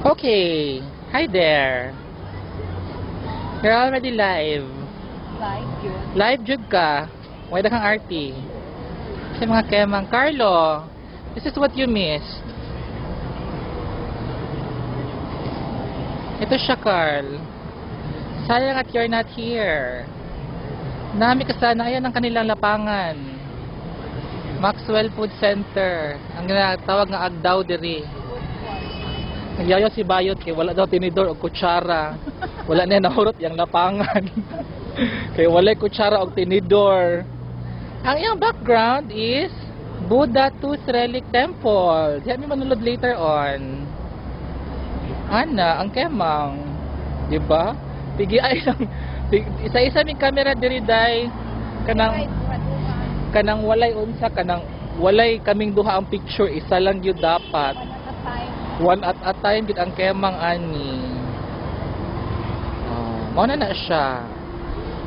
Okay. Hi there. You're already live. Live yun. Live jud ka. Why kang arty? Kasi mga kemang. Carlo, this is what you missed. Ito siya, Carl. Sayang at you're not here. Nami ka sana. Ayan ang kanilang lapangan. Maxwell Food Center. Ang ginatawag nga Agdaw diri. Nagyayo si Bayot kay wala daw tinidor o kutsara. Wala na nahurot yung lapangan. Kay wala kutsara o tinidor. Ang iyang background is Buddha Tooth Relic Temple. Diyan may manulod later on. Ana, ang kemang. Diba? Pigi ay lang. Isa-isa may camera diri day. Kanang walay unsa, kanang walay kaming duha ang picture. Isa lang yun dapat. One at a time gid ang kemang ani. Mao na siya.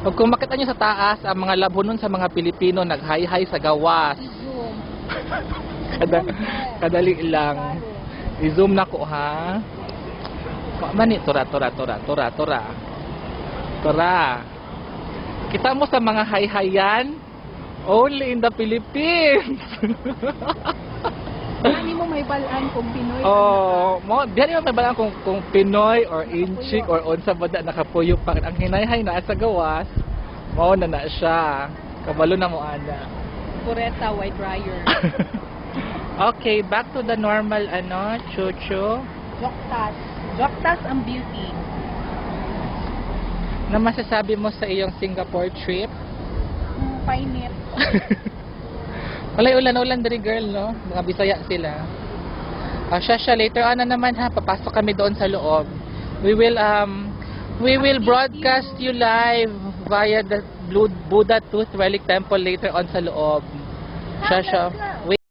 Pag kung makita niyo sa taas ang mga labunon sa mga Pilipino nag-hi-hi sa gawas. Kadali lang. I-zoom na ko ha. Mani tora. Kita mo sa mga hi-hiyan only in the Philippines. Hindi mo may balaan kung Pinoy. Diyan mo may balaan kung Pinoy or Inchik or unsa ba na nakapuyo pa. Ang hinay-hay na sa gawas, mao na siya. Kabalo na mo ana. Pureta, white dryer. Okay, back to the normal chuchu. Joktas. Joktas ang beauty. Na masasabi mo sa iyong Singapore trip? Painit. Walay ulan-ulan dari girl, no? Mga Bisaya sila. Siya, later on na naman ha, papasok kami doon sa loob. We will broadcast you live via the Buddha Tooth Relic Temple later on sa loob. Siya. Wait.